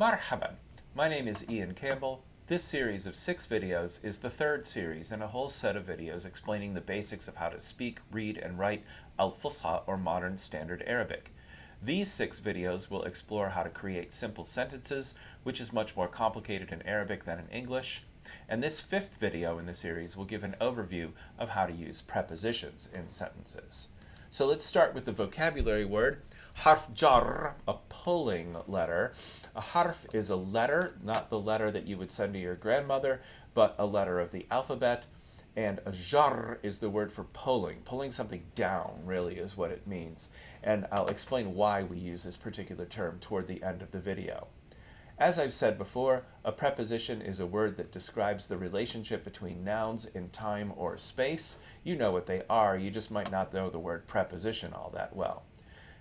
Marhaban! My name is Ian Campbell. This series of 6 videos is the third series in a whole set of videos explaining the basics of how to speak, read, and write Al-Fusha or Modern Standard Arabic. These 6 videos will explore how to create simple sentences, which is much more complicated in Arabic than in English. And this 5th video in the series will give an overview of how to use prepositions in sentences. So let's start with the vocabulary word. Harf jar, a pulling letter. A harf is a letter, not the letter that you would send to your grandmother, but a letter of the alphabet. And a jar is the word for pulling. Pulling something down, really, is what it means. And I'll explain why we use this particular term toward the end of the video. As I've said before, a preposition is a word that describes the relationship between nouns in time or space. You know what they are, you just might not know the word preposition all that well.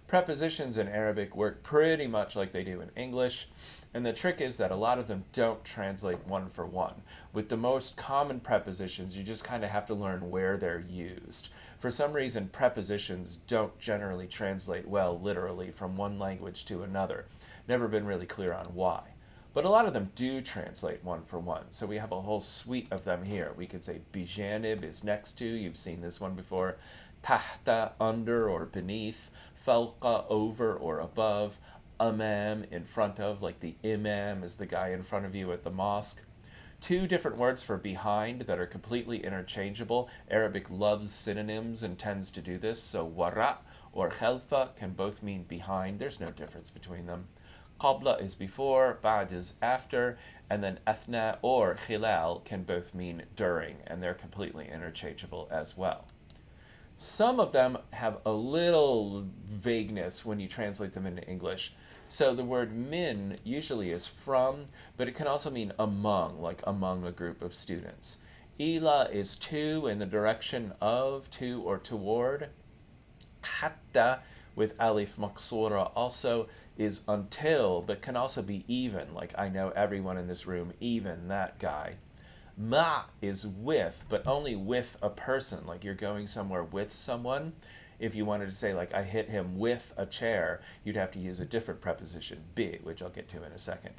Prepositions in Arabic work pretty much like they do in English, and the trick is that a lot of them don't translate one for one. With the most common prepositions, you just kind of have to learn where they're used. For some reason, prepositions don't generally translate well literally from one language to another. Never been really clear on why. But a lot of them do translate one for one, so we have a whole suite of them here. We could say bijanib is next to, you've seen this one before, tahta, under or beneath, fawqa, over or above, amam, in front of, like the imam is the guy in front of you at the mosque. 2 different words for behind that are completely interchangeable. Arabic loves synonyms and tends to do this, so wara or khalfa can both mean behind. There's no difference between them. Qabla is before, ba'd is after, and then athna or khilal can both mean during, and they're completely interchangeable as well. Some of them have a little vagueness when you translate them into English. So the word min usually is from, but it can also mean among, like among a group of students. Ila is to, in the direction of, to, or toward. Hatta, with alif maqsura, also is until, but can also be even, like I know everyone in this room, even that guy. Ma is with, but only with a person, like you're going somewhere with someone. If you wanted to say, like, I hit him with a chair, you'd have to use a different preposition, bi, which I'll get to in a second.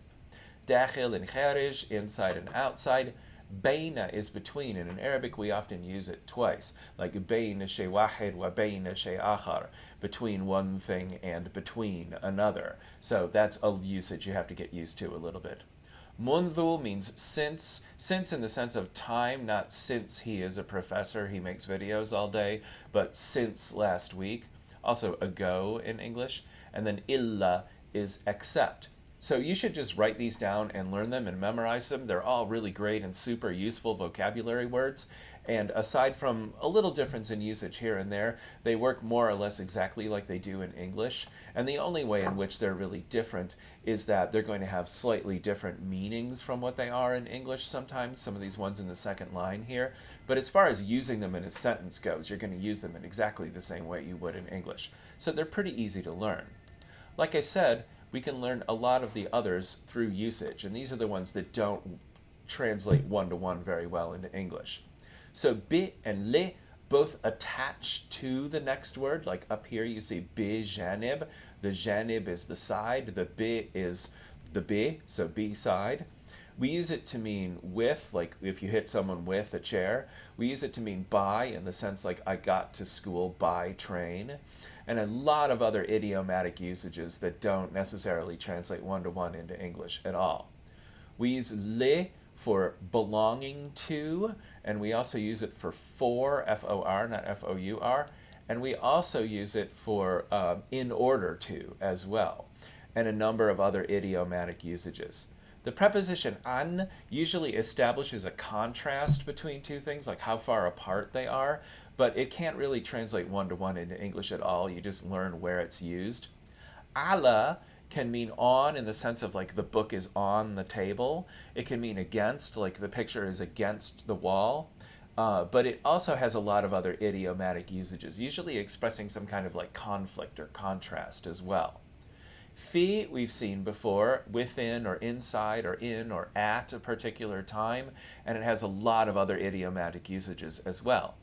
Dakhil and kharij, inside and outside. Baina is between, and in Arabic we often use it twice, like baina shay wahid wa baina shay akhar, between one thing and between another. So that's a usage you have to get used to a little bit. Mundhu means since in the sense of time, not since he is a professor, he makes videos all day, but since last week. Also ago in English. And then illa is except. So you should just write these down and learn them and memorize them. They're all really great and super useful vocabulary words. And aside from a little difference in usage here and there, they work more or less exactly like they do in English. And the only way in which they're really different is that they're going to have slightly different meanings from what they are in English sometimes, some of these ones in the second line here. But as far as using them in a sentence goes, you're going to use them in exactly the same way you would in English. So they're pretty easy to learn. Like I said, we can learn a lot of the others through usage, and these are the ones that don't translate one-to-one very well into English. So bi and li both attach to the next word, like up here you see bi janib. The janib is the side, the bi is the bi, so bi side. We use it to mean with, like if you hit someone with a chair. We use it to mean by, in the sense like I got to school by train. And a lot of other idiomatic usages that don't necessarily translate one-to-one into English at all. We use le for belonging to, and we also use it for, F-O-R, not F-O-U-R, and we also use it for in order to as well, and a number of other idiomatic usages. The preposition an usually establishes a contrast between two things, like how far apart they are, but it can't really translate one-to-one into English at all. You just learn where it's used. Ala can mean on in the sense of like the book is on the table. It can mean against, like the picture is against the wall. But it also has a lot of other idiomatic usages, usually expressing some kind of like conflict or contrast as well. Fi, we've seen before, within or inside or in or at a particular time, and it has a lot of other idiomatic usages as well.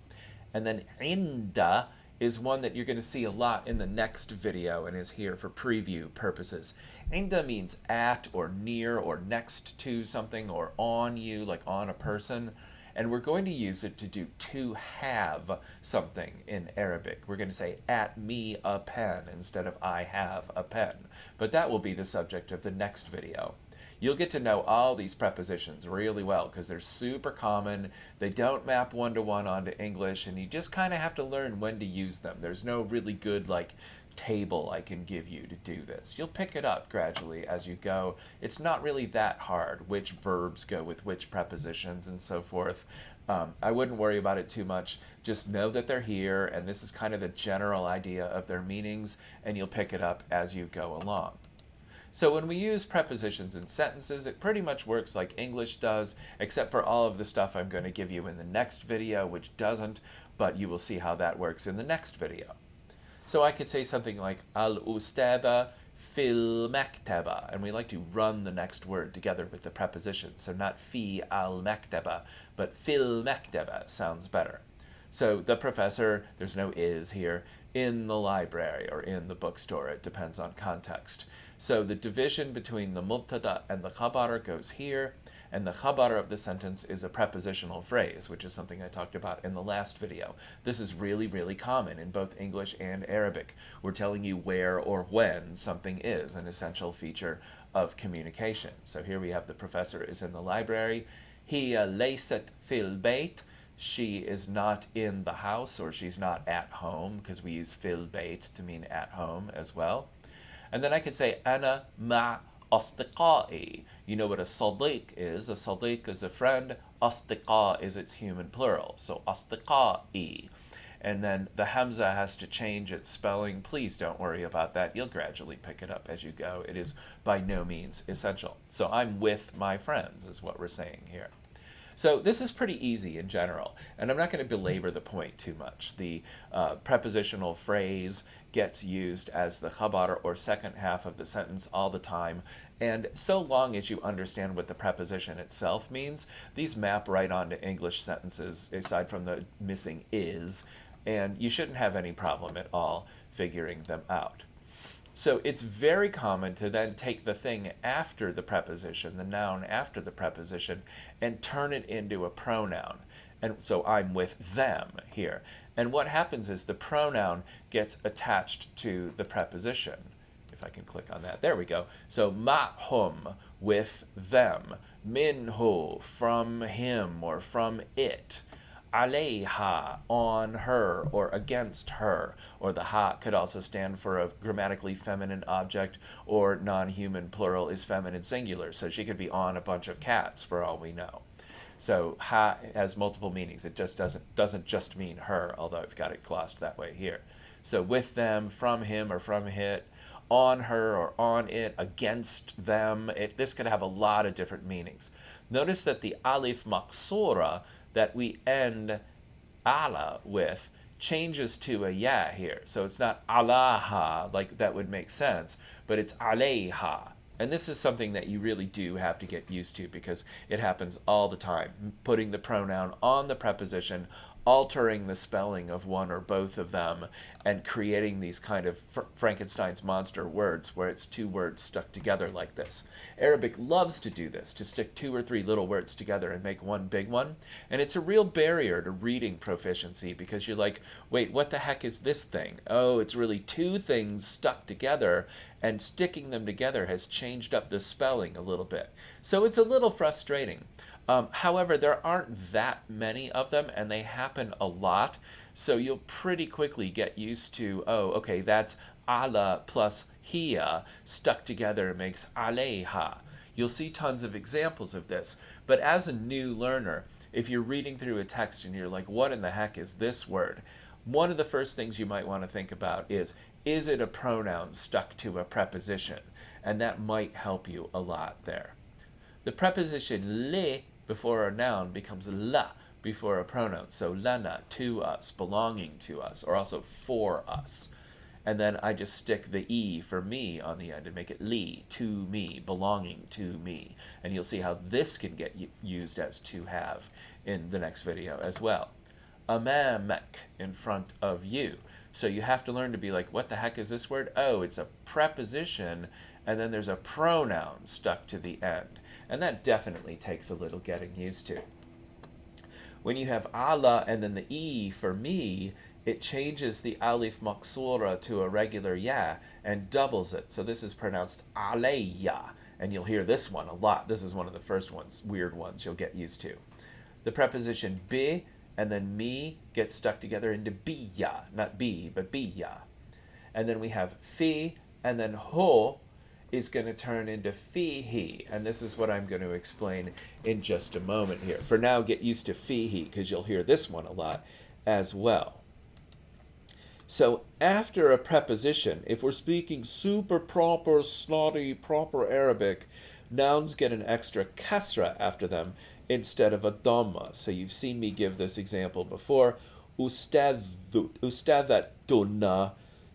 And then inda is one that you're going to see a lot in the next video and is here for preview purposes. Inda means at or near or next to something or on you, like on a person. And we're going to use it to do to have something in Arabic. We're going to say at me a pen instead of I have a pen. But that will be the subject of the next video. You'll get to know all these prepositions really well because they're super common. They don't map one-to-one onto English, and you just kind of have to learn when to use them. There's no really good table I can give you to do this. You'll pick it up gradually as you go. It's not really that hard, which verbs go with which prepositions and so forth. I wouldn't worry about it too much. Just know that they're here, and this is kind of the general idea of their meanings, and you'll pick it up as you go along. So when we use prepositions in sentences, it pretty much works like English does, except for all of the stuff I'm going to give you in the next video, which doesn't, but you will see how that works in the next video. So I could say something like al-ustada fil maktaba, and we like to run the next word together with the preposition. So not fi al-maktaba, but fil maktaba sounds better. So the professor, there's no is here, in the library or in the bookstore. It depends on context. So the division between the mubtada and the khabar goes here, and the khabar of the sentence is a prepositional phrase, which is something I talked about in the last video. This is really, really common in both English and Arabic. We're telling you where or when something is, an essential feature of communication. So here we have the professor is in the library. Hiya laysat fil bayt. She is not in the house, or she's not at home, because we use fil bayt to mean at home as well. And then I could say ana ma asdiqai. You know what a sadiq is. A sadiq is a friend. Asdiqa is its human plural. So asdiqai. And then the hamza has to change its spelling. Please don't worry about that. You'll gradually pick it up as you go. It is by no means essential. So I'm with my friends is what we're saying here. So this is pretty easy in general, and I'm not going to belabor the point too much. The prepositional phrase gets used as the khabar or second half of the sentence all the time, and so long as you understand what the preposition itself means, these map right onto English sentences, aside from the missing is, and you shouldn't have any problem at all figuring them out. So it's very common to then take the thing after the preposition, the noun after the preposition, and turn it into a pronoun. And so I'm with them here. And what happens is the pronoun gets attached to the preposition. If I can click on that. There we go. So ma'hum, with them. Minhu, from him or from it. Alayha, on her or against her, or the ha could also stand for a grammatically feminine object, or non-human plural is feminine singular, so she could be on a bunch of cats for all we know. So ha has multiple meanings. It just doesn't just mean her, although I've got it glossed that way here. So with them, from him or from it, on her or on it, against them. This could have a lot of different meanings. Notice that the alif maksura that we end ala with changes to a ya here. So it's not alaha, like that would make sense, but it's alayha. And this is something that you really do have to get used to because it happens all the time. Putting the pronoun on the preposition, altering the spelling of one or both of them, and creating these kind of Frankenstein's monster words where it's two words stuck together like this. Arabic loves to do this, to stick two or three little words together and make one big one. And it's a real barrier to reading proficiency because you're like, wait, what the heck is this thing? Oh, it's really two things stuck together, and sticking them together has changed up the spelling a little bit. So it's a little frustrating. However, there aren't that many of them, and they happen a lot, so you'll pretty quickly get used to, oh, okay, that's ala plus hiya stuck together makes alayha. You'll see tons of examples of this, but as a new learner, if you're reading through a text and you're like, what in the heck is this word? One of the first things you might want to think about is it a pronoun stuck to a preposition? And that might help you a lot there. The preposition le before a noun becomes la before a pronoun. So lana, to us, belonging to us, or also for us. And then I just stick the e for me on the end and make it li, to me, belonging to me. And you'll see how this can get used as to have in the next video as well. amamek in front of you. So you have to learn to be like, what the heck is this word? Oh, it's a preposition, and then there's a pronoun stuck to the end. And that definitely takes a little getting used to. When you have ala and then the e for me, it changes the alif maksura to a regular ya and doubles it. So this is pronounced aleya, and you'll hear this one a lot. This is one of the first ones, weird ones you'll get used to. The preposition bi and then me get stuck together into biya, not bi, but biya. And then we have fi, and then ho is going to turn into fihi, and this is what I'm going to explain in just a moment here. For now, get used to fihi, because you'll hear this one a lot as well. So after a preposition, if we're speaking super proper, snotty, proper Arabic, nouns get an extra kasra after them instead of a dhamma. So you've seen me give this example before. Ustadatuna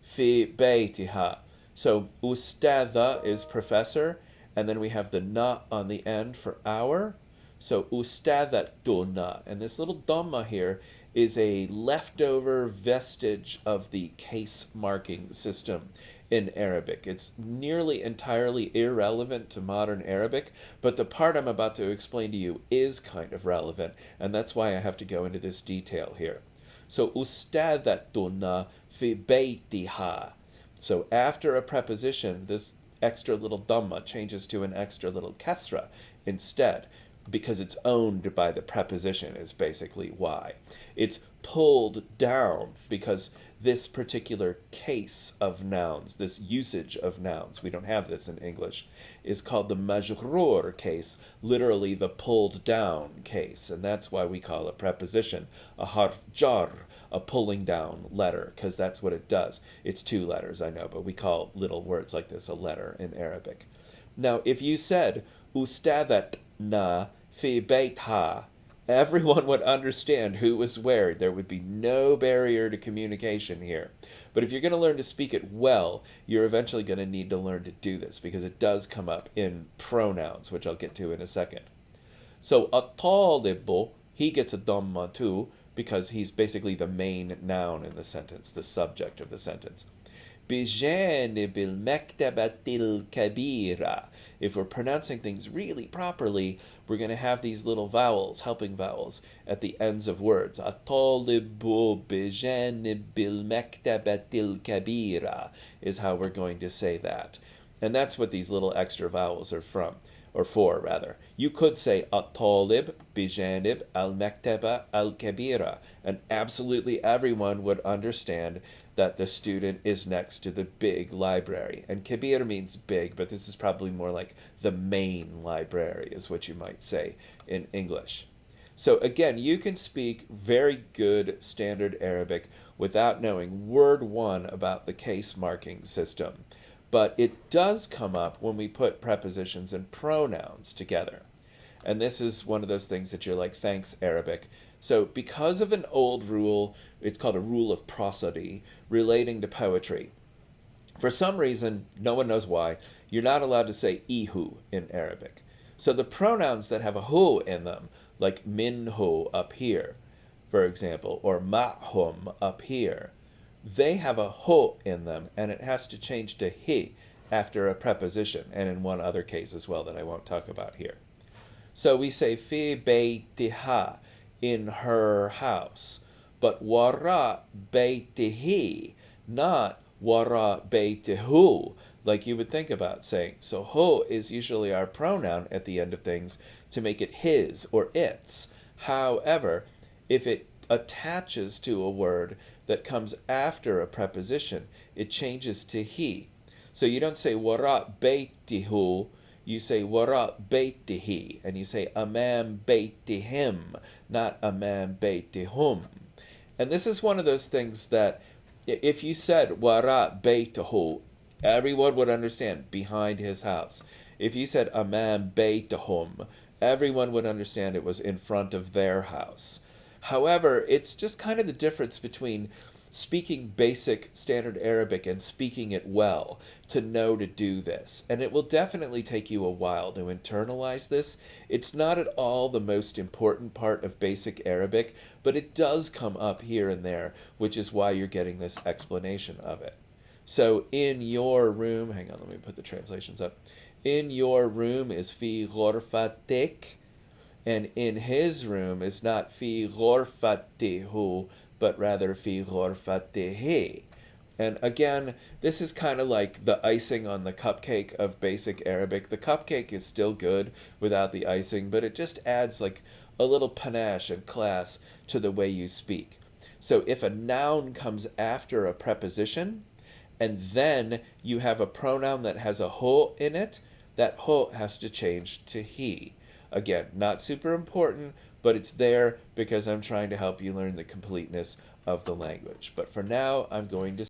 fi baytiha. So ustada is professor, and then we have the na on the end for hour. So ustadatuna. And this little dhamma here is a leftover vestige of the case marking system in Arabic. It's nearly entirely irrelevant to modern Arabic, but the part I'm about to explain to you is kind of relevant, and that's why I have to go into this detail here. So ustadatuna fi baytiha. So after a preposition, this extra little dhamma changes to an extra little kasra instead, because it's owned by the preposition is basically why. It's pulled down because this particular case of nouns, this usage of nouns, we don't have this in English, is called the majrur case, literally the pulled down case. And that's why we call a preposition a harf jar, a pulling down letter, because that's what it does. It's two letters, I know, but we call little words like this a letter in Arabic. Now, if you said, ustadatna fi baytha, everyone would understand who was where. There would be no barrier to communication here. But if you're going to learn to speak it well, you're eventually going to need to learn to do this, because it does come up in pronouns, which I'll get to in a second. So at-talibu, he gets a dhamma too, because he's basically the main noun in the sentence, the subject of the sentence. بجانب المكتبة الكبيرة. If we're pronouncing things really properly, we're going to have these little vowels, helping vowels, at the ends of words. الطالب بجانب المكتبة الكبيرة is how we're going to say that. And that's what these little extra vowels are from, or for rather. You could say الطالب بجانب المكتبة الكبيرة, and absolutely everyone would understand that the student is next to the big library. And kabir means big, but this is probably more like the main library is what you might say in English. So again, you can speak very good standard Arabic without knowing word one about the case marking system. But it does come up when we put prepositions and pronouns together. And this is one of those things that you're like, thanks, Arabic. So because of an old rule, it's called a rule of prosody, relating to poetry. For some reason, no one knows why, you're not allowed to say ihu in Arabic. So the pronouns that have a hu in them, like minhu up here, for example, or ma'hum up here, they have a hu in them, and it has to change to hi after a preposition, and in one other case as well that I won't talk about here. So we say fi baytiha, in her house, but wara baytihi, not wara baytihu, like you would think about saying. So hu is usually our pronoun at the end of things to make it his or its. However, if it attaches to a word that comes after a preposition, it changes to he. So you don't say wara baytihu, you say wara baytihi, and you say amam baytihim, not amam baytihum. And this is one of those things that if you said wara baytihu, everyone would understand behind his house. If you said amam baytihum, everyone would understand it was in front of their house. However, it's just kind of the difference between speaking basic standard Arabic and speaking it well to know to do this. And it will definitely take you a while to internalize this. It's not at all the most important part of basic Arabic, but it does come up here and there, which is why you're getting this explanation of it. So in your room, hang on, let me put the translations up. In your room is fi ghorfatik, and in his room is not fi ghorfatihu, but rather fi ghorfatihi. And again, this is kind of like the icing on the cupcake of basic Arabic. The cupcake is still good without the icing, but it just adds like a little panache and class to the way you speak. So if a noun comes after a preposition, and then you have a pronoun that has a ho in it, that ho has to change to he. Again, not super important, but it's there because I'm trying to help you learn the completeness of the language. But for now, I'm going to